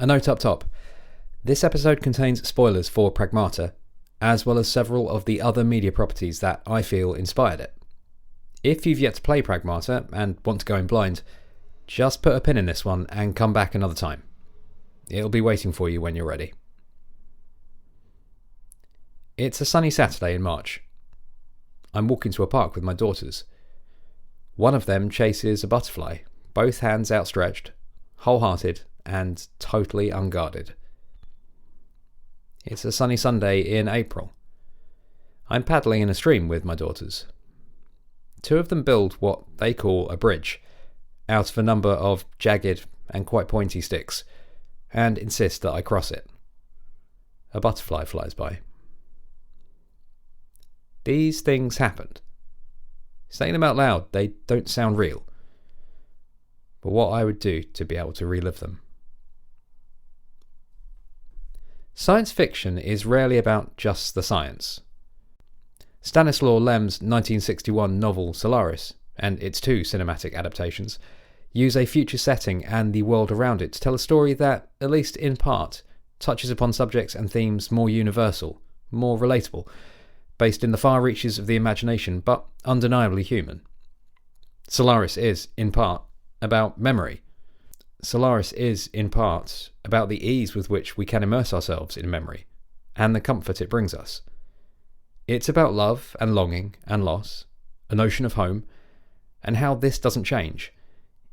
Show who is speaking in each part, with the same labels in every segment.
Speaker 1: A note up top. This episode contains spoilers for PRAGMATA, as well as several of the other media properties that I feel inspired it. If you've yet to play PRAGMATA and want to go in blind, just put a pin in this one and come back another time. It'll be waiting for you when you're ready. It's a sunny Saturday in March. I'm walking to a park with my daughters. One of them chases a butterfly, both hands outstretched, wholehearted and totally unguarded. It's a sunny Sunday in April. I'm paddling in a stream with my daughters. Two of them build what they call a bridge, out of a number of jagged and quite pointy sticks, and insist that I cross it. A butterfly flies by. These things happened. Saying them out loud, they don't sound real. But what I would do to be able to relive them. Science fiction is rarely about just the science. Stanislaw Lem's 1961 novel Solaris, and its two cinematic adaptations, use a future setting and the world around it to tell a story that, at least in part, touches upon subjects and themes more universal, more relatable, based in the far reaches of the imagination, but undeniably human. Solaris is, in part, about memory. Solaris is, in part, about the ease with which we can immerse ourselves in memory, and the comfort it brings us. It's about love and longing and loss, a notion of home, and how this doesn't change,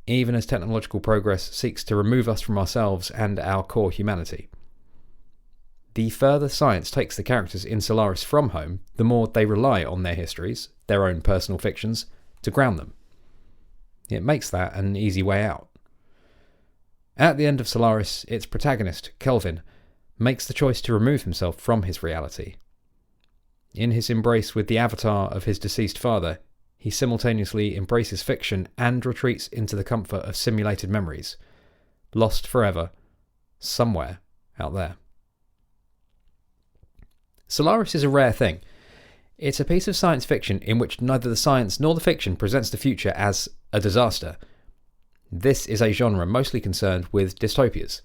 Speaker 1: even as technological progress seeks to remove us from ourselves and our core humanity. The further science takes the characters in Solaris from home, the more they rely on their histories, their own personal fictions, to ground them. It makes that an easy way out. At the end of Solaris, its protagonist, Kelvin, makes the choice to remove himself from his reality. In his embrace with the avatar of his deceased father, he simultaneously embraces fiction and retreats into the comfort of simulated memories, lost forever, somewhere out there. Solaris is a rare thing. It's a piece of science fiction in which neither the science nor the fiction presents the future as a disaster. This is a genre mostly concerned with dystopias.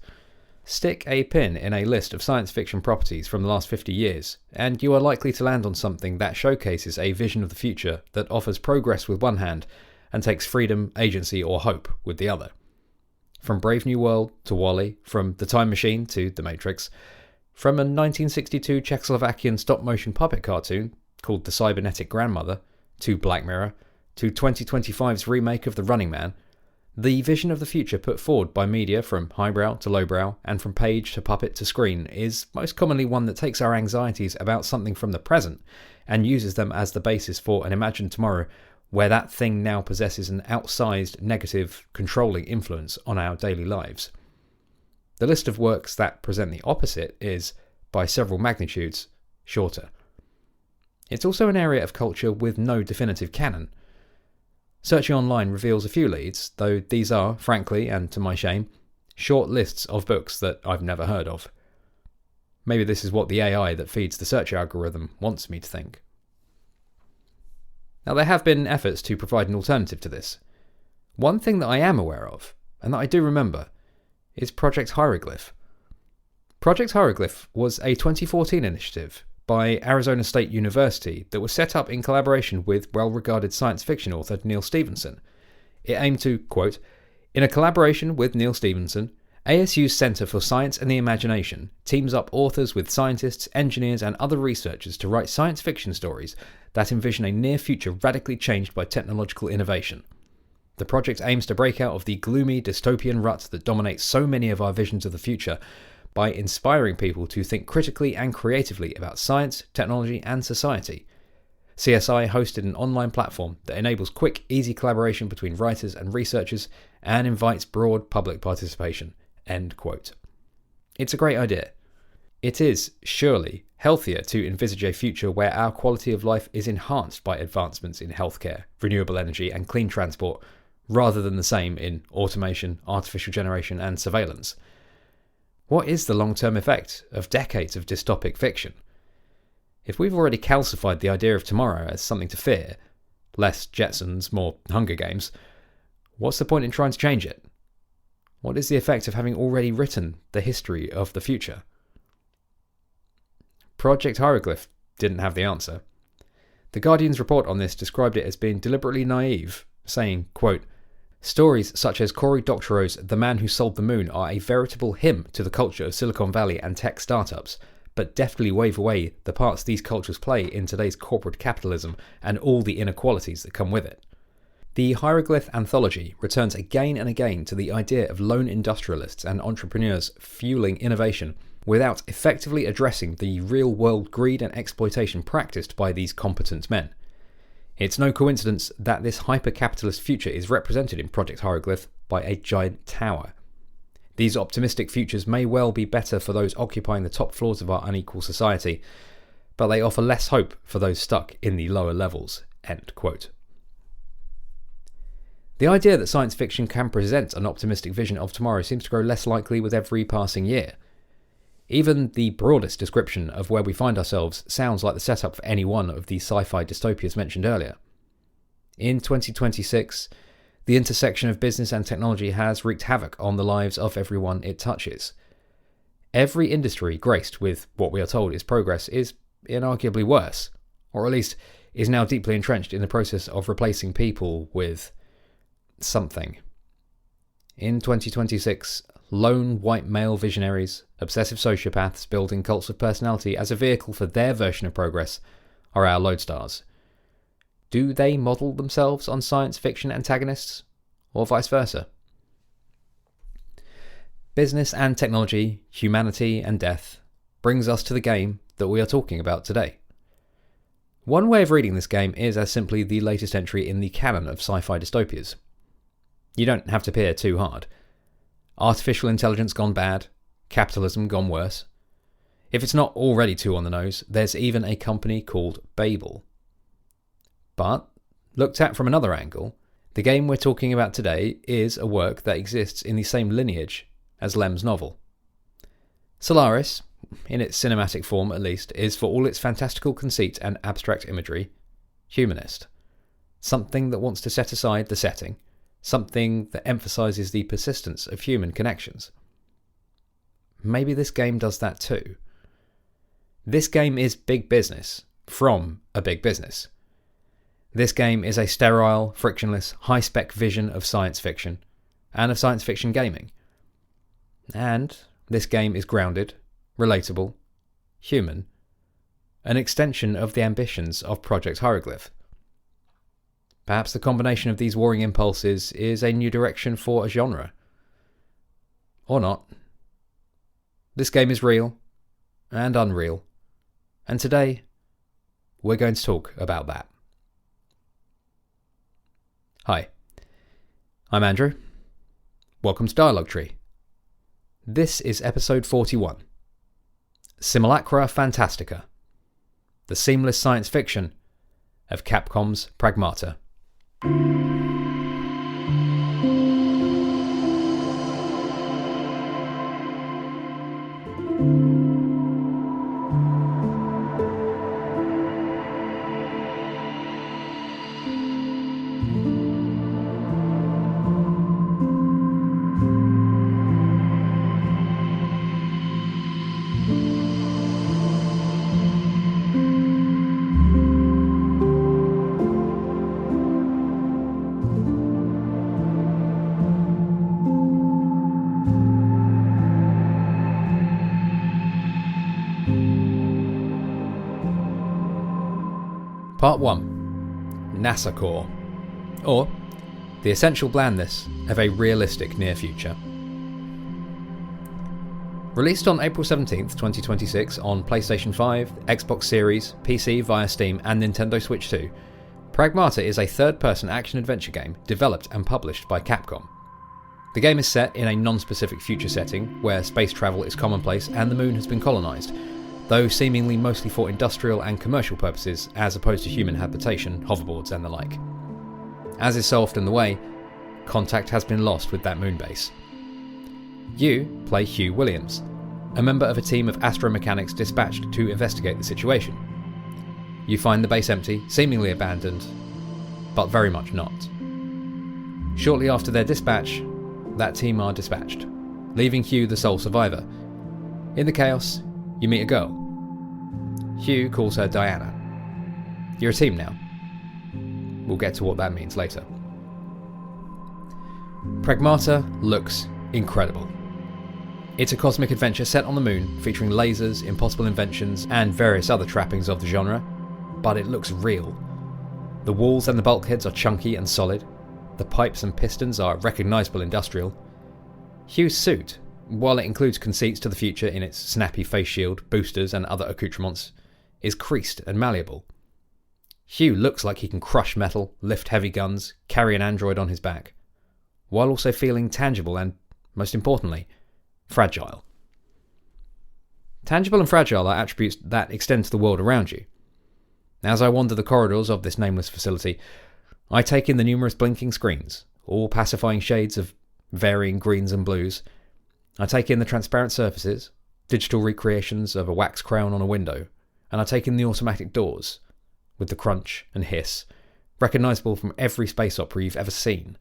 Speaker 1: Stick a pin in a list of science fiction properties from the last 50 years, and you are likely to land on something that showcases a vision of the future that offers progress with one hand and takes freedom, agency, or hope with the other. From Brave New World to WALL-E, from The Time Machine to The Matrix, from a 1962 Czechoslovakian stop-motion puppet cartoon called The Cybernetic Grandmother to Black Mirror to 2025's remake of The Running Man, the vision of the future put forward by media from highbrow to lowbrow and from page to puppet to screen is most commonly one that takes our anxieties about something from the present and uses them as the basis for an imagined tomorrow where that thing now possesses an outsized, negative, controlling influence on our daily lives. The list of works that present the opposite is, by several magnitudes, shorter. It's also an area of culture with no definitive canon. Searching online reveals a few leads, though these are, frankly, and to my shame, short lists of books that I've never heard of. Maybe this is what the AI that feeds the search algorithm wants me to think. Now, there have been efforts to provide an alternative to this. One thing that I am aware of, and that I do remember, is Project Hieroglyph. Project Hieroglyph was a 2014 initiative by Arizona State University that was set up in collaboration with well-regarded science fiction author Neal Stephenson. It aimed to, quote, "In a collaboration with Neal Stephenson, ASU's Center for Science and the Imagination teams up authors with scientists, engineers and other researchers to write science fiction stories that envision a near future radically changed by technological innovation. The project aims to break out of the gloomy dystopian rut that dominates so many of our visions of the future by inspiring people to think critically and creatively about science, technology and society. CSI hosted an online platform that enables quick, easy collaboration between writers and researchers and invites broad public participation." End quote. It's a great idea. It is, surely, healthier to envisage a future where our quality of life is enhanced by advancements in healthcare, renewable energy and clean transport, rather than the same in automation, artificial generation and surveillance. What is the long-term effect of decades of dystopic fiction? If we've already calcified the idea of tomorrow as something to fear, less Jetsons, more Hunger Games, what's the point in trying to change it? What is the effect of having already written the history of the future? Project Hieroglyph didn't have the answer. The Guardian's report on this described it as being deliberately naive, saying, quote, "Stories such as Cory Doctorow's The Man Who Sold the Moon are a veritable hymn to the culture of Silicon Valley and tech startups, but deftly wave away the parts these cultures play in today's corporate capitalism and all the inequalities that come with it." The Hieroglyph anthology returns again and again to the idea of lone industrialists and entrepreneurs fueling innovation without effectively addressing the real-world greed and exploitation practiced by these competent men. It's no coincidence that this hyper-capitalist future is represented in Project Hieroglyph by a giant tower. These optimistic futures may well be better for those occupying the top floors of our unequal society, but they offer less hope for those stuck in the lower levels. End quote. The idea that science fiction can present an optimistic vision of tomorrow seems to grow less likely with every passing year. Even the broadest description of where we find ourselves sounds like the setup for any one of the sci-fi dystopias mentioned earlier. In 2026, the intersection of business and technology has wreaked havoc on the lives of everyone it touches. Every industry graced with what we are told is progress is inarguably worse, or at least is now deeply entrenched in the process of replacing people with something. In 2026, lone white male visionaries, obsessive sociopaths building cults of personality as a vehicle for their version of progress are our lodestars. Do they model themselves on science fiction antagonists, or vice versa? Business and technology, humanity and death, brings us to the game that we are talking about today. One way of reading this game is as simply the latest entry in the canon of sci-fi dystopias. You don't have to peer too hard. Artificial intelligence gone bad, capitalism gone worse. If it's not already too on the nose, there's even a company called Babel. But, looked at from another angle, the game we're talking about today is a work that exists in the same lineage as Lem's novel. Solaris, in its cinematic form at least, is for all its fantastical conceit and abstract imagery, humanist. Something that wants to set aside the setting, something that emphasises the persistence of human connections. Maybe this game does that too. This game is big business, from a big business. This game is a sterile, frictionless, high-spec vision of science fiction, and of science fiction gaming. And this game is grounded, relatable, human, an extension of the ambitions of Project Hieroglyph. Perhaps the combination of these warring impulses is a new direction for a genre. Or not. This game is real and unreal, and today we're going to talk about that. Hi, I'm Andrew. Welcome to Dialogue Tree. This is episode 41, Simulacra Fantastica, the seamless science fiction of Capcom's PRAGMATA. Part 1. NASA Core, or the essential blandness of a realistic near future. Released on April 17th, 2026 on PlayStation 5, Xbox Series, PC via Steam and Nintendo Switch 2, PRAGMATA is a third-person action-adventure game developed and published by Capcom. The game is set in a non-specific future setting where space travel is commonplace and the moon has been colonised, though seemingly mostly for industrial and commercial purposes as opposed to human habitation, hoverboards and the like. As is so often the way, contact has been lost with that moon base. You play Hugh Williams, a member of a team of astromechanics dispatched to investigate the situation. You find the base empty, seemingly abandoned, but very much not. Shortly after their dispatch, that team are dispatched, leaving Hugh the sole survivor. In the chaos, you meet a girl. Hugh calls her Diana. You're a team now. We'll get to what that means later. PRAGMATA looks incredible. It's a cosmic adventure set on the moon, featuring lasers, impossible inventions, and various other trappings of the genre, but it looks real. The walls and the bulkheads are chunky and solid. The pipes and pistons are recognisable industrial. Hugh's suit, while it includes conceits to the future in its snappy face shield, boosters and other accoutrements, is creased and malleable. Hugh looks like he can crush metal, lift heavy guns, carry an android on his back, while also feeling tangible and, most importantly, fragile. Tangible and fragile are attributes that extend to the world around you. As I wander the corridors of this nameless facility, I take in the numerous blinking screens, all pacifying shades of varying greens and blues. I take in the transparent surfaces, digital recreations of a wax crown on a window, and I take in the automatic doors, with the crunch and hiss, recognisable from every space opera you've ever seen.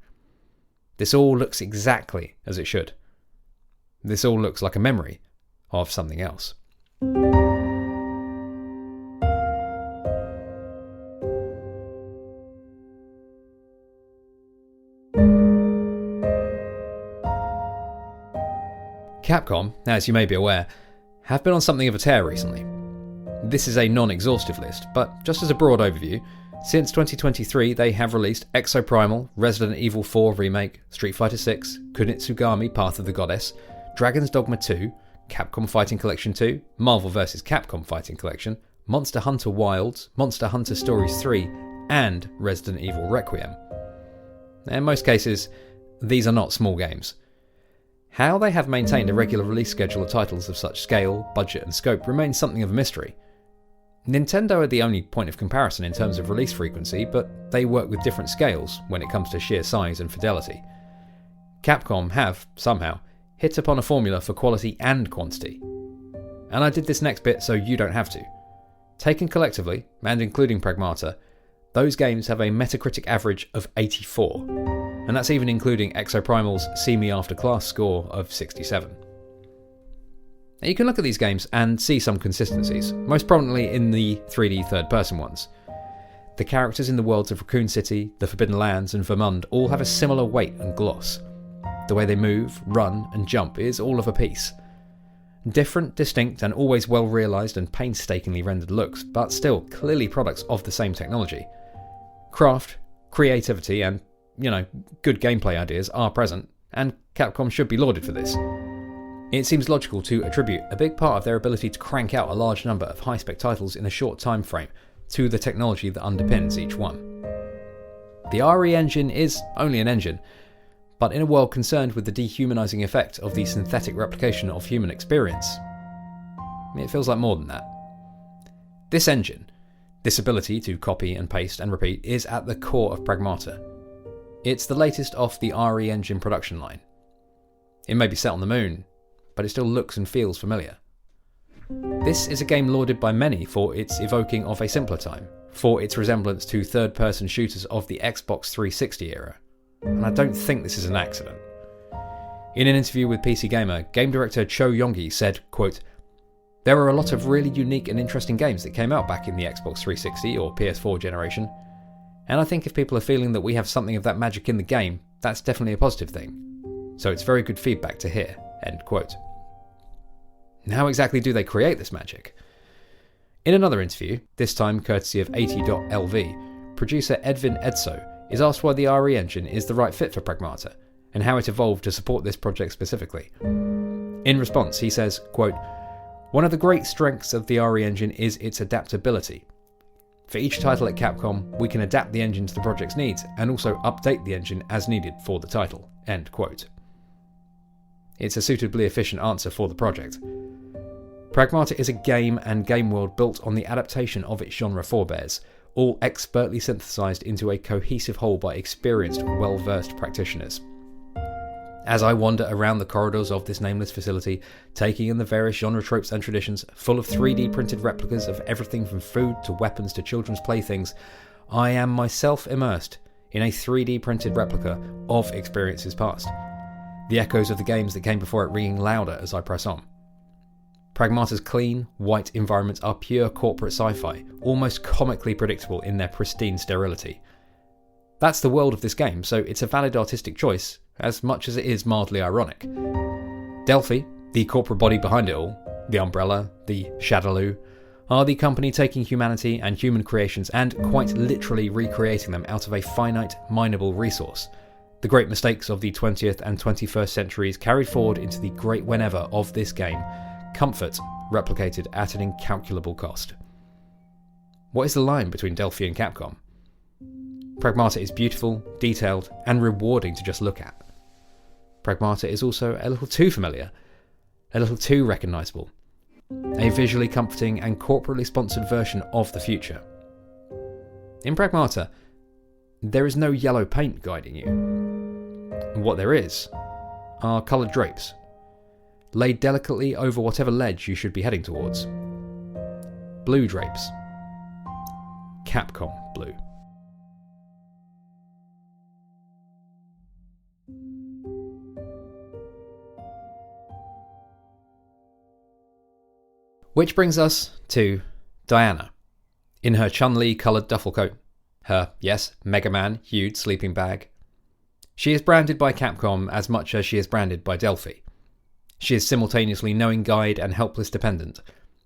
Speaker 1: This all looks exactly as it should. This all looks like a memory of something else. Capcom, as you may be aware, have been on something of a tear recently. This is a non-exhaustive list, but just as a broad overview, since 2023 they have released Exoprimal, Resident Evil 4 Remake, Street Fighter 6, Kunitsugami Path of the Goddess, Dragon's Dogma 2, Capcom Fighting Collection 2, Marvel vs. Capcom Fighting Collection, Monster Hunter Wilds, Monster Hunter Stories 3, and Resident Evil Requiem. In most cases, these are not small games. How they have maintained a regular release schedule of titles of such scale, budget and scope remains something of a mystery. Nintendo are the only point of comparison in terms of release frequency, but they work with different scales when it comes to sheer size and fidelity. Capcom have, somehow, hit upon a formula for quality and quantity. And I did this next bit so you don't have to. Taken collectively, and including PRAGMATA, those games have a Metacritic average of 84, and that's even including Exoprimal's See Me After Class score of 67. Now you can look at these games and see some consistencies, most prominently in the 3D third-person ones. The characters in the worlds of Raccoon City, the Forbidden Lands and Vermund all have a similar weight and gloss. The way they move, run and jump is all of a piece. Different, distinct and always well realised and painstakingly rendered looks, but still clearly products of the same technology. Craft, creativity and, good gameplay ideas are present, and Capcom should be lauded for this. It seems logical to attribute a big part of their ability to crank out a large number of high-spec titles in a short time frame to the technology that underpins each one. The RE engine is only an engine, but in a world concerned with the dehumanising effect of the synthetic replication of human experience, it feels like more than that. This engine, this ability to copy and paste and repeat, is at the core of PRAGMATA. It's the latest off the RE engine production line. It may be set on the moon, but it still looks and feels familiar. This is a game lauded by many for its evoking of a simpler time, for its resemblance to third-person shooters of the Xbox 360 era, and I don't think this is an accident. In an interview with PC Gamer, game director Cho Yonggi said, quote, "There are a lot of really unique and interesting games that came out back in the Xbox 360 or PS4 generation, and I think if people are feeling that we have something of that magic in the game, that's definitely a positive thing. So it's very good feedback to hear." End quote. How exactly do they create this magic? In another interview, this time courtesy of 80.lv, producer Edvin Edso is asked why the RE engine is the right fit for PRAGMATA, and how it evolved to support this project specifically. In response, he says, quote, "One of the great strengths of the RE engine is its adaptability. For each title at Capcom, we can adapt the engine to the project's needs, and also update the engine as needed for the title." End quote. It's a suitably efficient answer for the project. PRAGMATA is a game and game world built on the adaptation of its genre forebears, all expertly synthesised into a cohesive whole by experienced, well-versed practitioners. As I wander around the corridors of this nameless facility, taking in the various genre tropes and traditions, full of 3D printed replicas of everything from food to weapons to children's playthings, I am myself immersed in a 3D printed replica of experiences past. the echoes of the games that came before it ringing louder as I press on. Pragmata's clean, white environments are pure corporate sci-fi, almost comically predictable in their pristine sterility. That's the world of this game, so it's a valid artistic choice, as much as it is mildly ironic. Delphi, the corporate body behind it all, the Umbrella, the Shadaloo, are the company taking humanity and human creations and quite literally recreating them out of a finite, mineable resource. The great mistakes of the 20th and 21st centuries carried forward into the great whenever of this game, comfort replicated at an incalculable cost. What is the line between Delphi and Capcom? Pragmata is beautiful, detailed, and rewarding to just look at. Pragmata is also a little too familiar, a little too recognisable. A visually comforting and corporately sponsored version of the future. In Pragmata, there is no yellow paint guiding you. What there is are coloured drapes, laid delicately over whatever ledge you should be heading towards. Blue drapes. Capcom blue. Which brings us to Diana, in her Chun-Li coloured duffel coat, her, yes, Mega Man hued sleeping bag. She is branded by Capcom as much as she is branded by Delphi. She is simultaneously knowing guide and helpless dependent,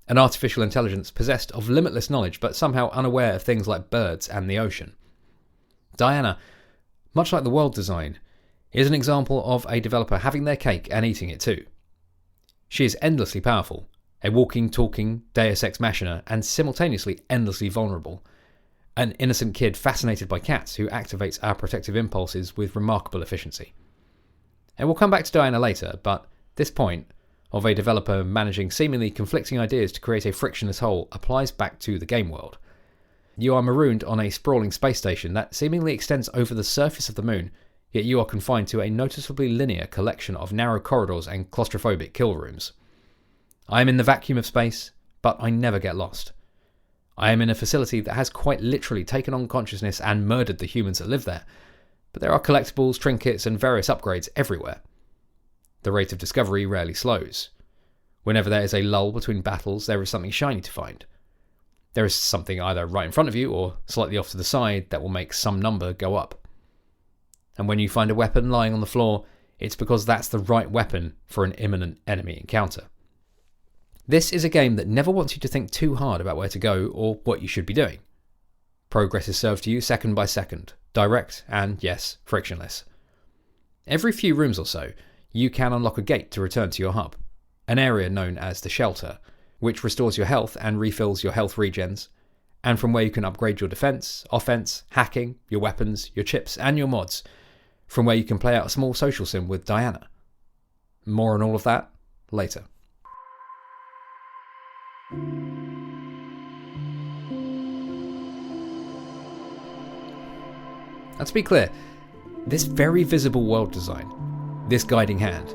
Speaker 1: an artificial intelligence possessed of limitless knowledge but somehow unaware of things like birds and the ocean. Diana, much like the world design, is an example of a developer having their cake and eating it too. She is endlessly powerful, a walking, talking Deus Ex Machina, and simultaneously endlessly vulnerable. An innocent kid fascinated by cats who activates our protective impulses with remarkable efficiency. And we'll come back to Diana later, but this point of a developer managing seemingly conflicting ideas to create a frictionless whole applies back to the game world. You are marooned on a sprawling space station that seemingly extends over the surface of the moon, yet you are confined to a noticeably linear collection of narrow corridors and claustrophobic kill rooms. I am in the vacuum of space, but I never get lost. I am in a facility that has quite literally taken on consciousness and murdered the humans that live there, but there are collectibles, trinkets, and various upgrades everywhere. The rate of discovery rarely slows. Whenever there is a lull between battles, there is something shiny to find. There is something either right in front of you or slightly off to the side that will make some number go up. And when you find a weapon lying on the floor, it's because that's the right weapon for an imminent enemy encounter. This is a game that never wants you to think too hard about where to go or what you should be doing. Progress is served to you second by second, direct and, yes, frictionless. Every few rooms or so, you can unlock a gate to return to your hub, an area known as the Shelter, which restores your health and refills your health regens, and from where you can upgrade your defense, offense, hacking, your weapons, your chips, and your mods, from where you can play out a small social sim with Diana. More on all of that later. And to be clear, this very visible world design, this guiding hand,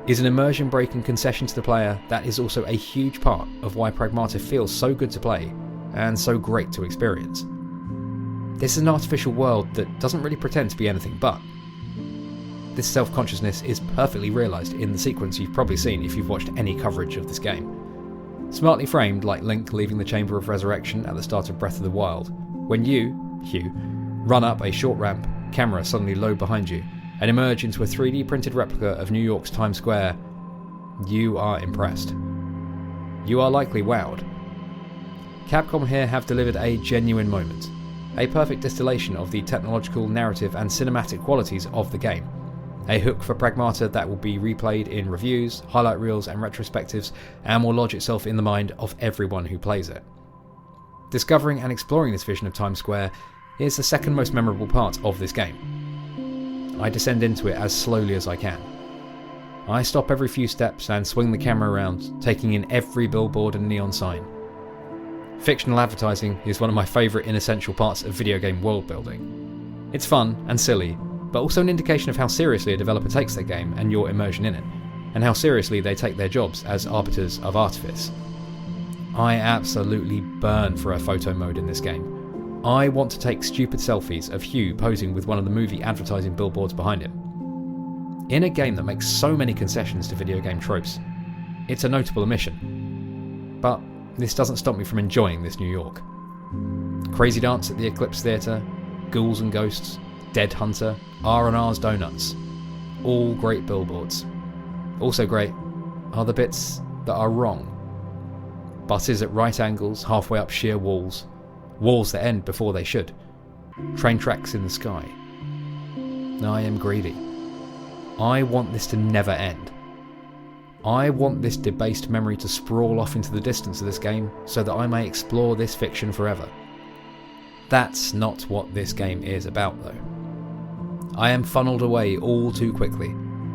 Speaker 1: is an immersion-breaking concession to the player that is also a huge part of why Pragmata feels so good to play and so great to experience. This is an artificial world that doesn't really pretend to be anything but. This self-consciousness is perfectly realised in the sequence you've probably seen if you've watched any coverage of this game. Smartly framed like Link leaving the Chamber of Resurrection at the start of Breath of the Wild, when you, Hugh, run up a short ramp, camera suddenly low behind you, and emerge into a 3D printed replica of New York's Times Square, you are impressed. You are likely wowed. Capcom here have delivered a genuine moment, a perfect distillation of the technological, narrative and cinematic qualities of the game. A hook for Pragmata that will be replayed in reviews, highlight reels and retrospectives, and will lodge itself in the mind of everyone who plays it. Discovering and exploring this vision of Times Square is the second most memorable part of this game. I descend into it as slowly as I can. I stop every few steps and swing the camera around, taking in every billboard and neon sign. Fictional advertising is one of my favourite inessential parts of video game world building. It's fun and silly, but also an indication of how seriously a developer takes their game and your immersion in it, and how seriously they take their jobs as arbiters of artifice. I absolutely burn for a photo mode in this game. I want to take stupid selfies of Hugh posing with one of the movie advertising billboards behind him. In a game that makes so many concessions to video game tropes, it's a notable omission. But this doesn't stop me from enjoying this New York. Crazy Dance at the Eclipse Theatre, Ghouls and Ghosts, Dead Hunter, R&R's Donuts. All great billboards. Also great are the bits that are wrong. Buses at right angles, halfway up sheer walls. Walls that end before they should. Train tracks in the sky. I am greedy. I want this to never end. I want this debased memory to sprawl off into the distance of this game so that I may explore this fiction forever. That's not what this game is about, though. I am funneled away all too quickly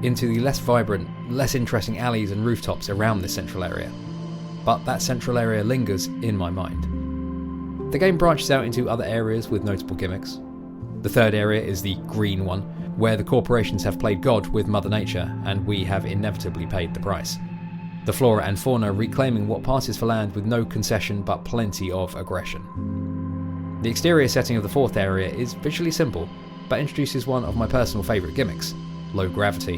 Speaker 1: into the less vibrant, less interesting alleys and rooftops around this central area. But that central area lingers in my mind. The game branches out into other areas with notable gimmicks. The third area is the green one, where the corporations have played God with Mother Nature, and we have inevitably paid the price. The flora and fauna reclaiming what passes for land with no concession but plenty of aggression. The exterior setting of the fourth area is visually simple, but introduces one of my personal favourite gimmicks, low gravity,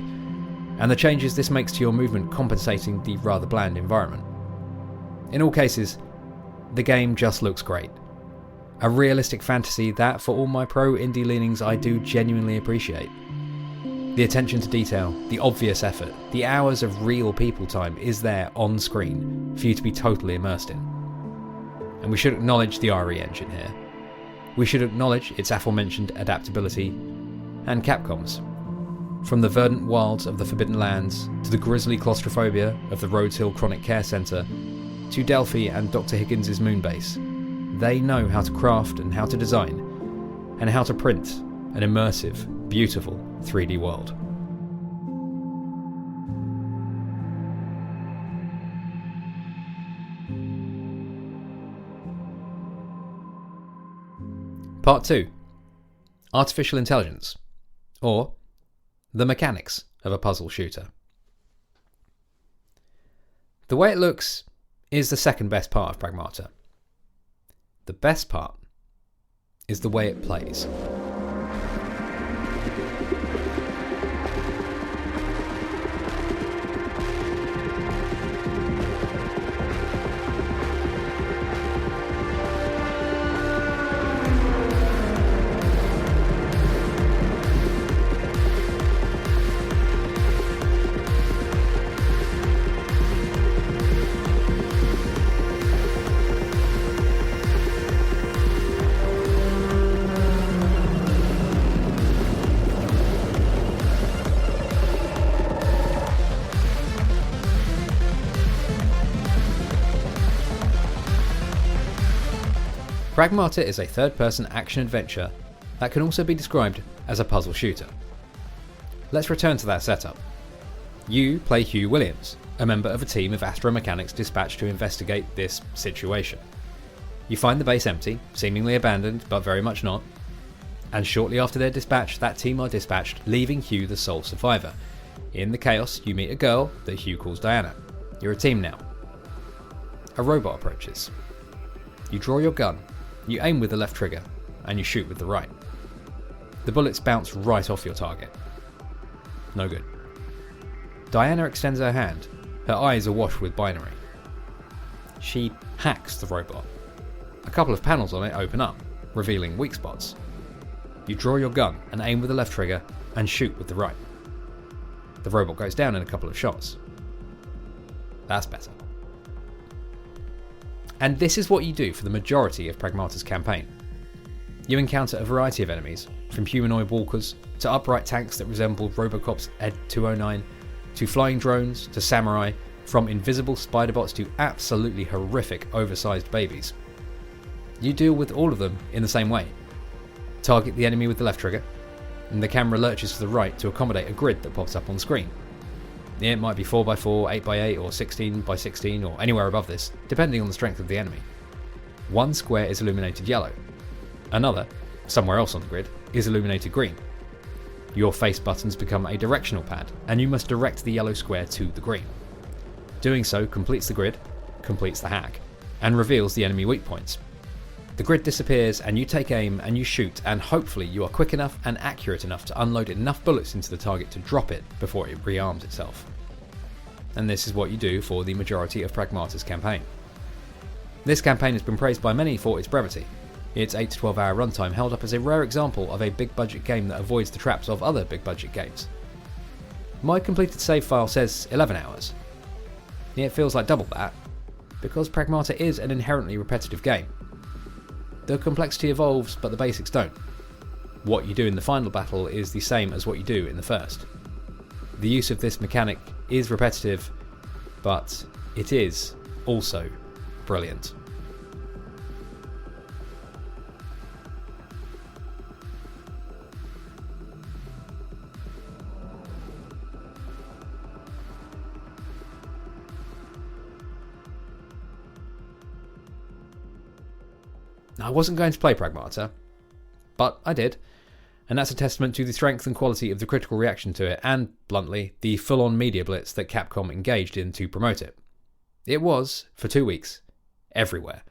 Speaker 1: and the changes this makes to your movement compensating the rather bland environment. In all cases, the game just looks great. A realistic fantasy that, for all my pro-indie leanings, I do genuinely appreciate. The attention to detail, the obvious effort, the hours of real people time is there on screen for you to be totally immersed in. And we should acknowledge the RE engine here. We should acknowledge its aforementioned adaptability, and Capcom's. From the verdant wilds of the Forbidden Lands, to the grisly claustrophobia of the Rhodes Hill Chronic Care Centre, to Delphi and Dr. Higgins' Moonbase, they know how to craft and how to design, and how to print an immersive, beautiful 3D world. Part 2. Artificial Intelligence, or the mechanics of a puzzle shooter. The way it looks is the second best part of Pragmata. The best part is the way it plays. Pragmata is a third-person action-adventure that can also be described as a puzzle shooter. Let's return to that setup. You play Hugh Williams, a member of a team of astromechanics dispatched to investigate this situation. You find the base empty, seemingly abandoned, but very much not, and shortly after their dispatch, that team are dispatched, leaving Hugh the sole survivor. In the chaos, you meet a girl that Hugh calls Diana. You're a team now. A robot approaches. You draw your gun. You aim with the left trigger, and you shoot with the right. The bullets bounce right off your target. No good. Diana extends her hand, her eyes awash with binary. She hacks the robot. A couple of panels on it open up, revealing weak spots. You draw your gun and aim with the left trigger, and shoot with the right. The robot goes down in a couple of shots. That's better. And this is what you do for the majority of Pragmata's campaign. You encounter a variety of enemies, from humanoid walkers to upright tanks that resemble Robocop's Ed 209, to flying drones to samurai, from invisible spiderbots to absolutely horrific oversized babies. You deal with all of them in the same way. Target the enemy with the left trigger, and the camera lurches to the right to accommodate a grid that pops up on screen. It might be 4x4, 8x8 or 16x16 or anywhere above this, depending on the strength of the enemy. One square is illuminated yellow. Another, somewhere else on the grid, is illuminated green. Your face buttons become a directional pad, and you must direct the yellow square to the green. Doing so completes the grid, completes the hack, and reveals the enemy weak points. The grid disappears and you take aim and you shoot, and hopefully you are quick enough and accurate enough to unload enough bullets into the target to drop it before it rearms itself. And this is what you do for the majority of Pragmata's campaign. This campaign has been praised by many for its brevity. Its 8 to 12 hour runtime held up as a rare example of a big budget game that avoids the traps of other big budget games. My completed save file says 11 hours. It feels like double that, because Pragmata is an inherently repetitive game. The complexity evolves, but the basics don't. What you do in the final battle is the same as what you do in the first. The use of this mechanic is repetitive, but it is also brilliant. I wasn't going to play Pragmata, but I did, and that's a testament to the strength and quality of the critical reaction to it, and, bluntly, the full-on media blitz that Capcom engaged in to promote it. It was, for 2 weeks, everywhere,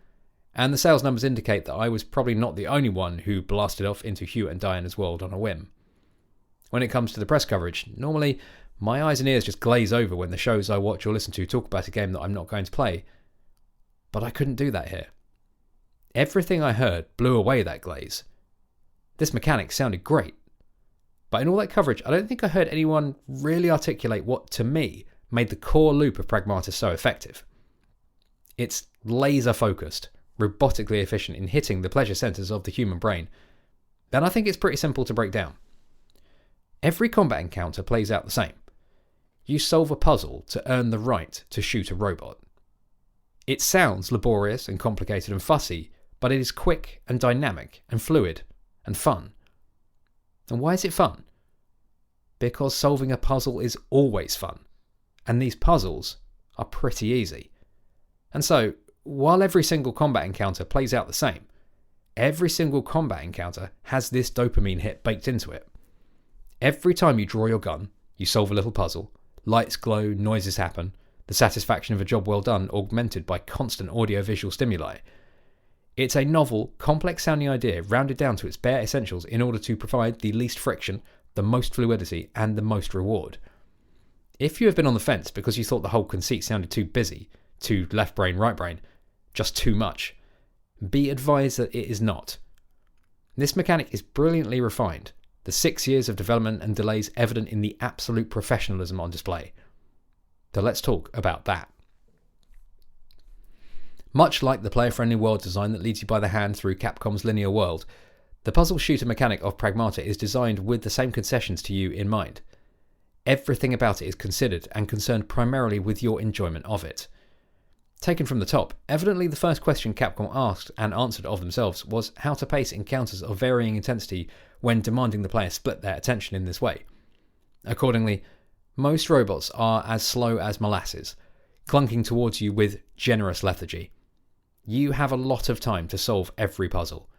Speaker 1: and the sales numbers indicate that I was probably not the only one who blasted off into Hugh and Diana's world on a whim. When it comes to the press coverage, normally my eyes and ears just glaze over when the shows I watch or listen to talk about a game that I'm not going to play, but I couldn't do that here. Everything I heard blew away that glaze. This mechanic sounded great, but in all that coverage, I don't think I heard anyone really articulate what, to me, made the core loop of Pragmata so effective. It's laser focused, robotically efficient in hitting the pleasure centres of the human brain, and I think it's pretty simple to break down. Every combat encounter plays out the same. You solve a puzzle to earn the right to shoot a robot. It sounds laborious and complicated and fussy, but it is quick and dynamic and fluid and fun. And why is it fun? Because solving a puzzle is always fun, and these puzzles are pretty easy. And so, while every single combat encounter plays out the same, every single combat encounter has this dopamine hit baked into it. Every time you draw your gun, you solve a little puzzle, lights glow, noises happen, the satisfaction of a job well done augmented by constant audio-visual stimuli. It's a novel, complex-sounding idea rounded down to its bare essentials in order to provide the least friction, the most fluidity, and the most reward. If you have been on the fence because you thought the whole conceit sounded too busy, too left brain, right brain, just too much, be advised that it is not. This mechanic is brilliantly refined, the 6 years of development and delays evident in the absolute professionalism on display. So let's talk about that. Much like the player-friendly world design that leads you by the hand through Capcom's linear world, the puzzle shooter mechanic of Pragmata is designed with the same concessions to you in mind. Everything about it is considered and concerned primarily with your enjoyment of it. Taken from the top, evidently the first question Capcom asked and answered of themselves was how to pace encounters of varying intensity when demanding the player split their attention in this way. Accordingly, most robots are as slow as molasses, clunking towards you with generous lethargy. You have a lot of time to solve every puzzle.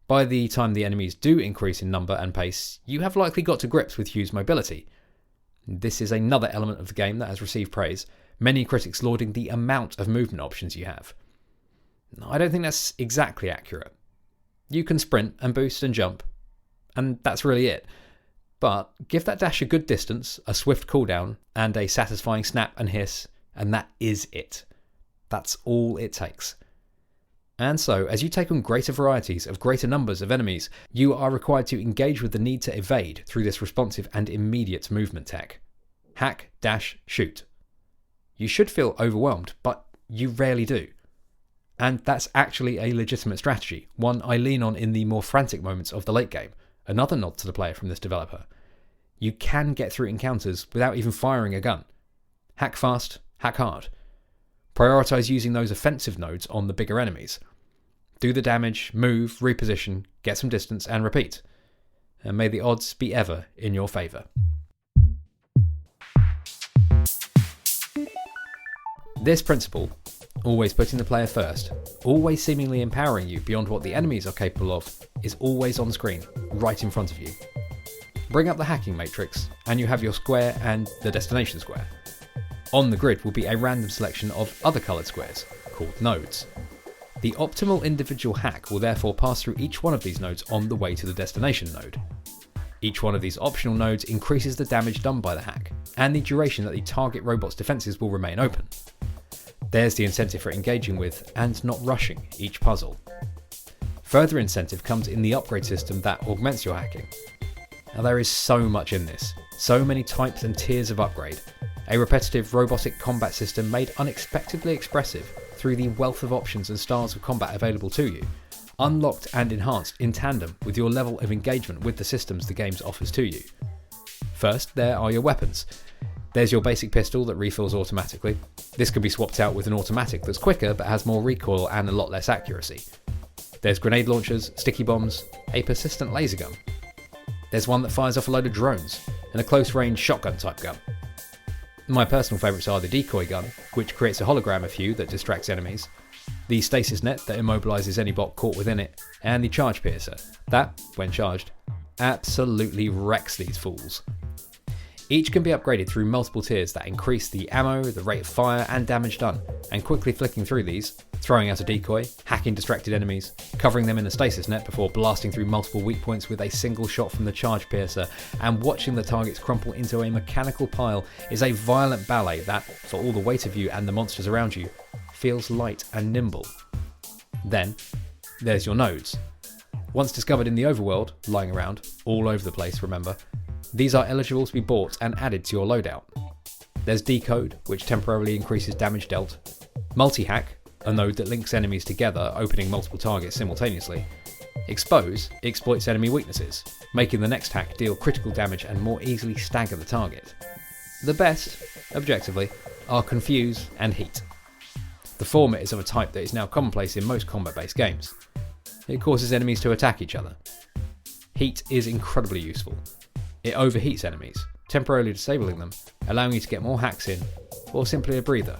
Speaker 1: By the time the enemies do increase in number and pace, you have likely got to grips with Hugh's mobility. This is another element of the game that has received praise, many critics lauding the amount of movement options you have. I don't think that's exactly accurate. You can sprint and boost and jump, and that's really it. But give that dash a good distance, a swift cooldown, and a satisfying snap and hiss, and that is it. That's all it takes. And so, as you take on greater varieties of greater numbers of enemies, you are required to engage with the need to evade through this responsive and immediate movement tech. Hack, dash, shoot. You should feel overwhelmed, but you rarely do. And that's actually a legitimate strategy, one I lean on in the more frantic moments of the late game. Another nod to the player from this developer. You can get through encounters without even firing a gun. Hack fast, hack hard. Prioritise using those offensive nodes on the bigger enemies. Do the damage, move, reposition, get some distance, and repeat. And may the odds be ever in your favour. This principle, always putting the player first, always seemingly empowering you beyond what the enemies are capable of, is always on screen, right in front of you. Bring up the hacking matrix, and you have your square and the destination square. On the grid will be a random selection of other coloured squares, called nodes. The optimal individual hack will therefore pass through each one of these nodes on the way to the destination node. Each one of these optional nodes increases the damage done by the hack, and the duration that the target robot's defences will remain open. There's the incentive for engaging with, and not rushing, each puzzle. Further incentive comes in the upgrade system that augments your hacking. Now there is so much in this, so many types and tiers of upgrade, a repetitive robotic combat system made unexpectedly expressive through the wealth of options and styles of combat available to you, unlocked and enhanced in tandem with your level of engagement with the systems the game offers to you. First, there are your weapons. There's your basic pistol that refills automatically. This can be swapped out with an automatic that's quicker but has more recoil and a lot less accuracy. There's grenade launchers, sticky bombs, a persistent laser gun. There's one that fires off a load of drones, and a close-range shotgun type gun. My personal favourites are the decoy gun, which creates a hologram of you that distracts enemies, the stasis net that immobilises any bot caught within it, and the charge piercer, that, when charged, absolutely wrecks these fools. Each can be upgraded through multiple tiers that increase the ammo, the rate of fire and damage done, and quickly flicking through these, throwing out a decoy, hacking distracted enemies, covering them in a stasis net before blasting through multiple weak points with a single shot from the charge piercer, and watching the targets crumple into a mechanical pile is a violent ballet that, for all the weight of you and the monsters around you, feels light and nimble. Then, there's your nodes. Once discovered in the overworld, lying around, all over the place remember, these are eligible to be bought and added to your loadout. There's Decode, which temporarily increases damage dealt, Multi-Hack, a node that links enemies together, opening multiple targets simultaneously, Expose exploits enemy weaknesses, making the next hack deal critical damage and more easily stagger the target. The best, objectively, are Confuse and Heat. The former is of a type that is now commonplace in most combat-based games. It causes enemies to attack each other. Heat is incredibly useful. It overheats enemies, temporarily disabling them, allowing you to get more hacks in, or simply a breather.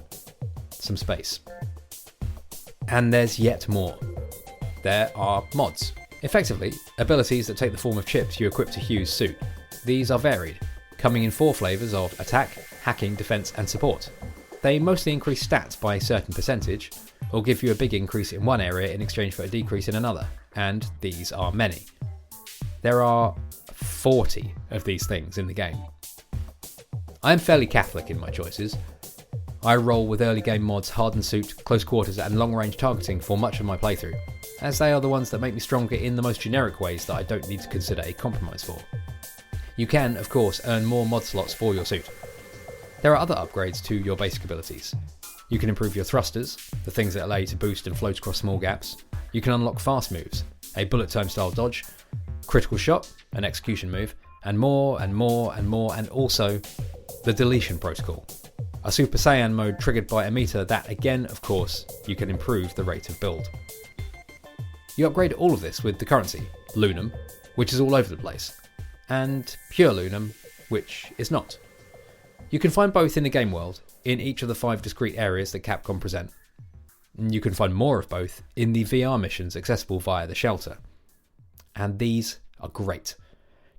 Speaker 1: Some space. And there's yet more. There are mods. Effectively, abilities that take the form of chips you equip to Hugh's suit. These are varied, coming in 4 flavours of attack, hacking, defence and support. They mostly increase stats by a certain percentage, or give you a big increase in one area in exchange for a decrease in another, and these are many. There are 40 of these things in the game. I am fairly Catholic in my choices. I roll with early game mods, hardened suit, close quarters and long range targeting for much of my playthrough, as they are the ones that make me stronger in the most generic ways that I don't need to consider a compromise for. You can, of course, earn more mod slots for your suit. There are other upgrades to your basic abilities. You can improve your thrusters, the things that allow you to boost and float across small gaps. You can unlock fast moves, a bullet time style dodge, critical shot, an execution move, and more and more and more, and also the deletion protocol, a Super Saiyan mode triggered by a meter that again, of course, you can improve the rate of build. You upgrade all of this with the currency, Lunum, which is all over the place, and Pure Lunum, which is not. You can find both in the game world, in each of the 5 discrete areas that Capcom present. You can find more of both in the VR missions accessible via the shelter. And these are great.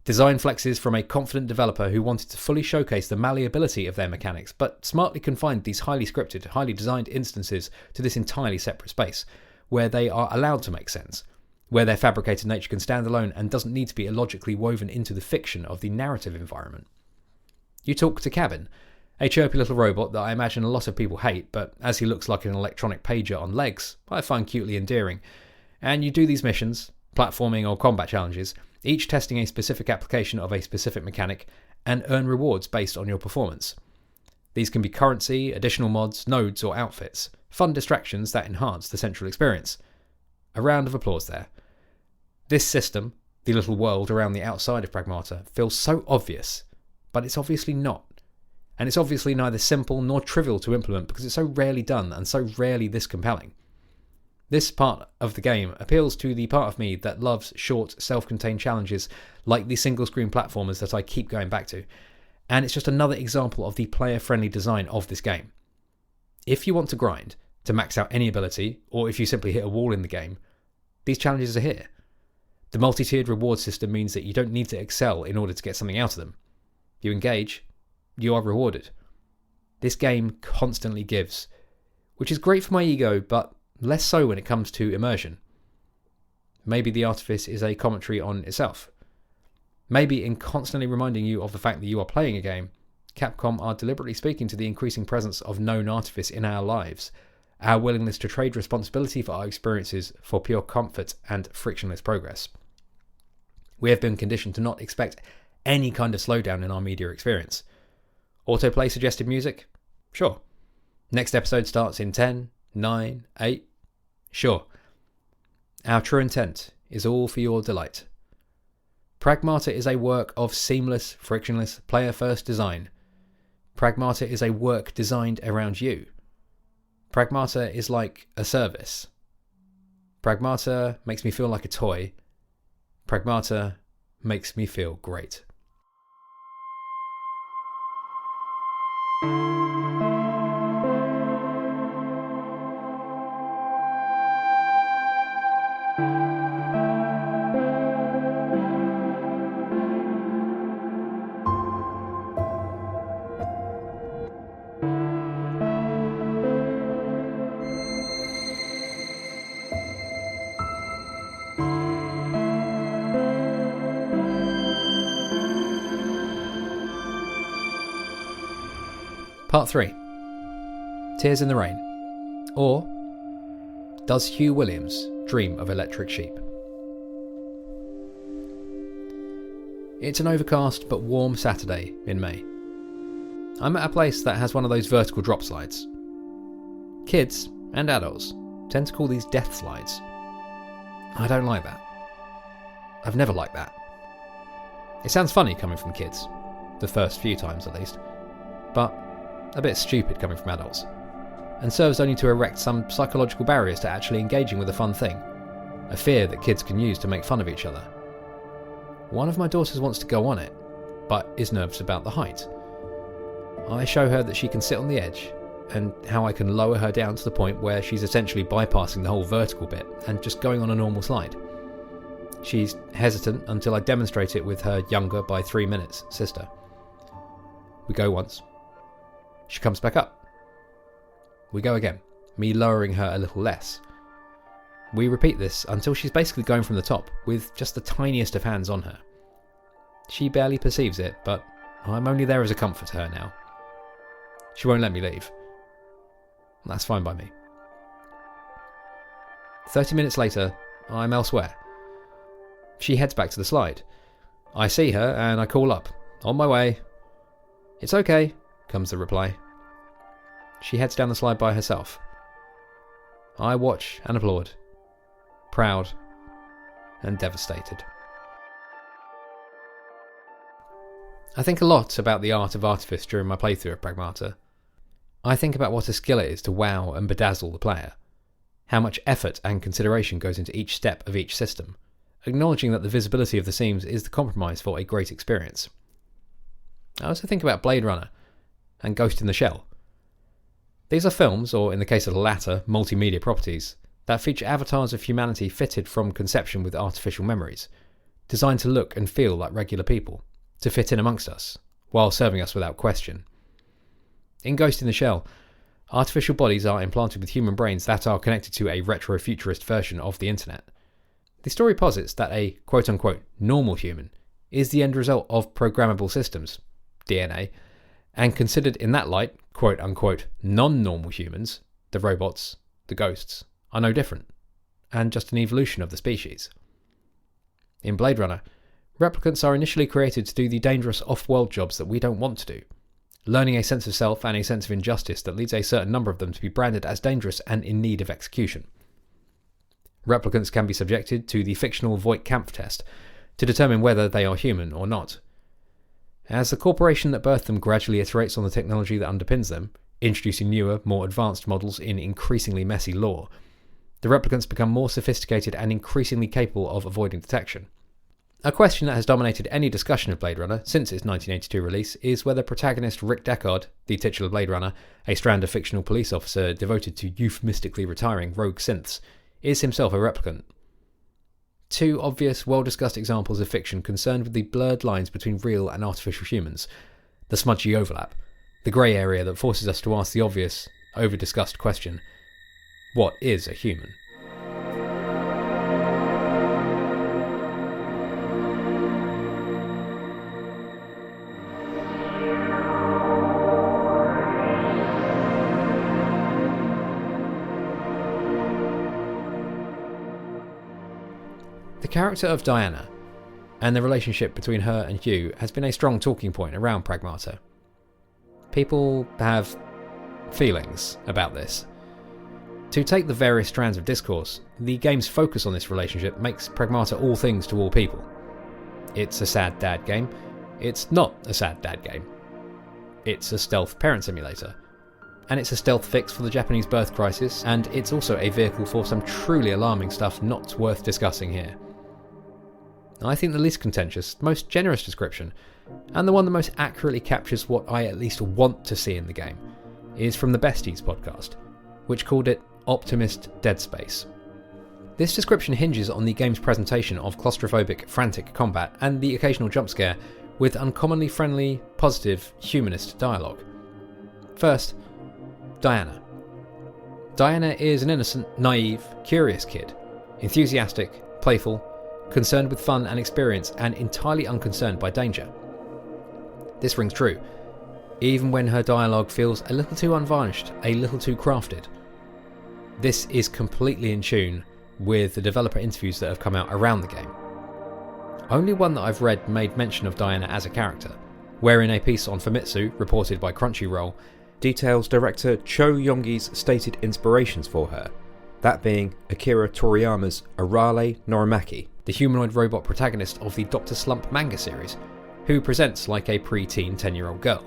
Speaker 1: Design flexes from a confident developer who wanted to fully showcase the malleability of their mechanics, but smartly confined these highly scripted, highly designed instances to this entirely separate space, where they are allowed to make sense, where their fabricated nature can stand alone and doesn't need to be illogically woven into the fiction of the narrative environment. You talk to Cabin, a chirpy little robot that I imagine a lot of people hate, but as he looks like an electronic pager on legs, I find cutely endearing. And you do these missions, platforming or combat challenges, each testing a specific application of a specific mechanic, and earn rewards based on your performance. These can be currency, additional mods, nodes or outfits, fun distractions that enhance the central experience. A round of applause there. This system, the little world around the outside of Pragmata, feels so obvious, but it's obviously not. And it's obviously neither simple nor trivial to implement because it's so rarely done and so rarely this compelling. This part of the game appeals to the part of me that loves short, self-contained challenges like the single-screen platformers that I keep going back to, and it's just another example of the player-friendly design of this game. If you want to grind, to max out any ability, or if you simply hit a wall in the game, these challenges are here. The multi-tiered reward system means that you don't need to excel in order to get something out of them. You engage, you are rewarded. This game constantly gives, which is great for my ego, but less so when it comes to immersion. Maybe the artifice is a commentary on itself. Maybe in constantly reminding you of the fact that you are playing a game, Capcom are deliberately speaking to the increasing presence of known artifice in our lives, our willingness to trade responsibility for our experiences for pure comfort and frictionless progress. We have been conditioned to not expect any kind of slowdown in our media experience. Autoplay suggested music? Sure. Next episode starts in 10, 9, 8? Sure. Our true intent is all for your delight. PRAGMATA is a work of seamless, frictionless, player-first design. PRAGMATA is a work designed around you. PRAGMATA is like a service. PRAGMATA makes me feel like a toy. PRAGMATA makes me feel great. Part 3. Tears in the Rain. Or, does Hugh Williams dream of electric sheep? It's an overcast but warm Saturday in May. I'm at a place that has one of those vertical drop slides. Kids, and adults, tend to call these death slides. I don't like that. I've never liked that. It sounds funny coming from kids, the first few times at least, but a bit stupid coming from adults, and serves only to erect some psychological barriers to actually engaging with a fun thing, a fear that kids can use to make fun of each other. One of my daughters wants to go on it, but is nervous about the height. I show her that she can sit on the edge, and how I can lower her down to the point where she's essentially bypassing the whole vertical bit and just going on a normal slide. She's hesitant until I demonstrate it with her younger by 3 minutes sister. We go once. She comes back up. We go again, me lowering her a little less. We repeat this until she's basically going from the top, with just the tiniest of hands on her. She barely perceives it, but I'm only there as a comfort to her now. She won't let me leave. That's fine by me. 30 minutes later, I'm elsewhere. She heads back to the slide. I see her and I call up. On my way. It's okay, comes the reply. She heads down the slide by herself. I watch and applaud, proud and devastated. I think a lot about the art of artifice during my playthrough of PRAGMATA. I think about what a skill it is to wow and bedazzle the player, how much effort and consideration goes into each step of each system, acknowledging that the visibility of the seams is the compromise for a great experience. I also think about Blade Runner and Ghost in the Shell. These are films, or in the case of the latter, multimedia properties, that feature avatars of humanity fitted from conception with artificial memories, designed to look and feel like regular people, to fit in amongst us, while serving us without question. In Ghost in the Shell, artificial bodies are implanted with human brains that are connected to a retro-futurist version of the internet. The story posits that a quote-unquote normal human is the end result of programmable systems, DNA, and considered in that light, quote-unquote non-normal humans, the robots, the ghosts, are no different, and just an evolution of the species. In Blade Runner, replicants are initially created to do the dangerous off-world jobs that we don't want to do, learning a sense of self and a sense of injustice that leads a certain number of them to be branded as dangerous and in need of execution. Replicants can be subjected to the fictional Voight-Kampff test to determine whether they are human or not. As the corporation that birthed them gradually iterates on the technology that underpins them, introducing newer, more advanced models in increasingly messy lore, the replicants become more sophisticated and increasingly capable of avoiding detection. A question that has dominated any discussion of Blade Runner since its 1982 release is whether protagonist Rick Deckard, the titular Blade Runner, a strand of fictional police officer devoted to euphemistically retiring rogue synths, is himself a replicant. Two obvious, well-discussed examples of fiction concerned with the blurred lines between real and artificial humans, the smudgy overlap, the grey area that forces us to ask the obvious, over-discussed question, what is a human? The character of Diana and the relationship between her and Hugh has been a strong talking point around Pragmata. People have feelings about this. To take the various strands of discourse, the game's focus on this relationship makes Pragmata all things to all people. It's a sad dad game. It's not a sad dad game. It's a stealth parent simulator. And it's a stealth fix for the Japanese birth crisis, and it's also a vehicle for some truly alarming stuff not worth discussing here. I think the least contentious, most generous description, and the one that most accurately captures what I at least want to see in the game, is from the Besties podcast, which called it Optimist Dead Space. This description hinges on the game's presentation of claustrophobic, frantic combat and the occasional jump scare with uncommonly friendly, positive, humanist dialogue. First, Diana. Diana is an innocent, naive, curious kid, enthusiastic, playful, concerned with fun and experience, and entirely unconcerned by danger. This rings true, even when her dialogue feels a little too unvarnished, a little too crafted. This is completely in tune with the developer interviews that have come out around the game. Only one that I've read made mention of Diana as a character, wherein a piece on Famitsu, reported by Crunchyroll, details director Cho Yongi's stated inspirations for her, that being Akira Toriyama's Arale Norimaki, the humanoid robot protagonist of the Dr. Slump manga series, who presents like a pre-teen 10-year-old girl.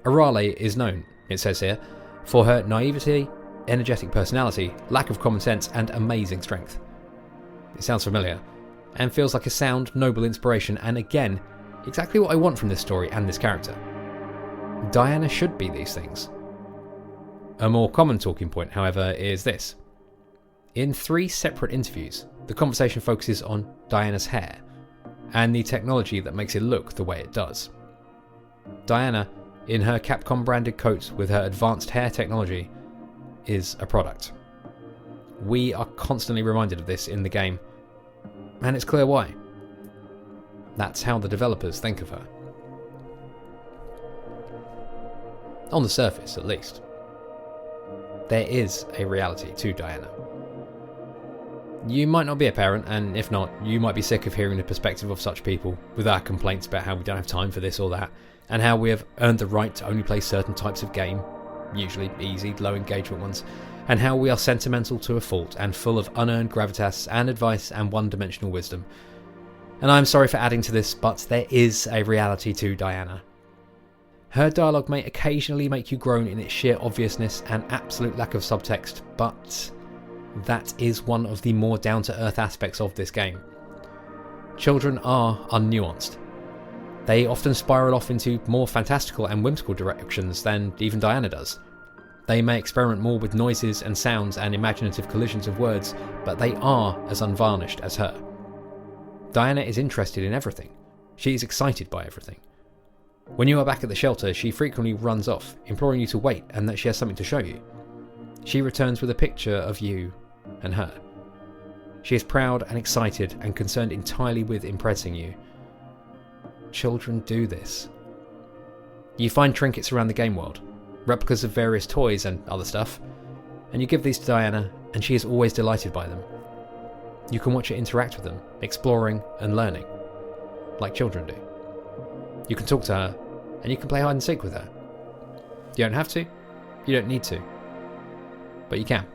Speaker 1: Arale is known, it says here, for her naivety, energetic personality, lack of common sense, and amazing strength. It sounds familiar, and feels like a sound, noble inspiration, and again, exactly what I want from this story and this character. Diana should be these things. A more common talking point, however, is this. In 3 separate interviews, the conversation focuses on Diana's hair, and the technology that makes it look the way it does. Diana, in her Capcom branded coat with her advanced hair technology, is a product. We are constantly reminded of this in the game, and it's clear why. That's how the developers think of her. On the surface, at least. There is a reality to Diana. You might not be a parent, and if not, you might be sick of hearing the perspective of such people with our complaints about how we don't have time for this or that, and how we have earned the right to only play certain types of game, usually easy, low engagement ones, and how we are sentimental to a fault and full of unearned gravitas and advice and one-dimensional wisdom. And I'm sorry for adding to this, but there is a reality to Diana. Her dialogue may occasionally make you groan in its sheer obviousness and absolute lack of subtext, but that is one of the more down-to-earth aspects of this game. Children are unnuanced. They often spiral off into more fantastical and whimsical directions than even Diana does. They may experiment more with noises and sounds and imaginative collisions of words, but they are as unvarnished as her. Diana is interested in everything. She is excited by everything. When you are back at the shelter, she frequently runs off, imploring you to wait and that she has something to show you. She returns with a picture of you and her. She is proud and excited and concerned entirely with impressing you. Children do this. You find trinkets around the game world, replicas of various toys and other stuff, and you give these to Diana, and she is always delighted by them. You can watch her interact with them, exploring and learning, like children do. You can talk to her, and you can play hide and seek with her. You don't have to, you don't need to, but you can.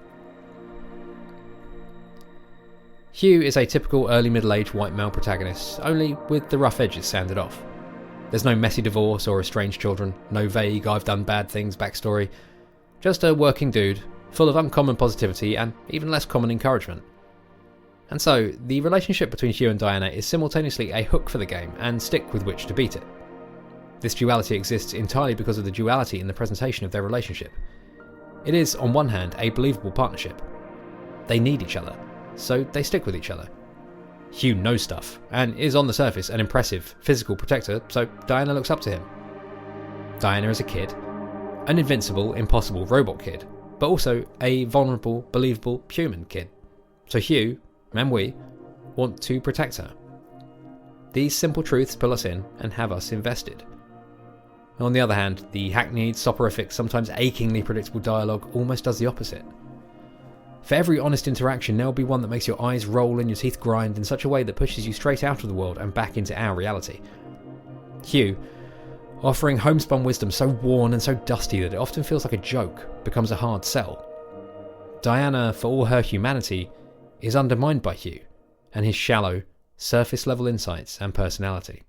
Speaker 1: Hugh is a typical early middle-aged white male protagonist, only with the rough edges sanded off. There's no messy divorce or estranged children, no vague I've done bad things backstory, just a working dude, full of uncommon positivity and even less common encouragement. And so, the relationship between Hugh and Diana is simultaneously a hook for the game and stick with which to beat it. This duality exists entirely because of the duality in the presentation of their relationship. It is, on one hand, a believable partnership. They need each other, so they stick with each other. Hugh knows stuff, and is on the surface an impressive physical protector, so Diana looks up to him. Diana is a kid, an invincible, impossible robot kid, but also a vulnerable, believable human kid. So Hugh, and we, want to protect her. These simple truths pull us in and have us invested. On the other hand, the hackneyed, soporific, sometimes achingly predictable dialogue almost does the opposite. For every honest interaction, there will be one that makes your eyes roll and your teeth grind in such a way that pushes you straight out of the world and back into our reality. Hugh, offering homespun wisdom so worn and so dusty that it often feels like a joke, becomes a hard sell. Diana, for all her humanity, is undermined by Hugh and his shallow, surface-level insights and personality.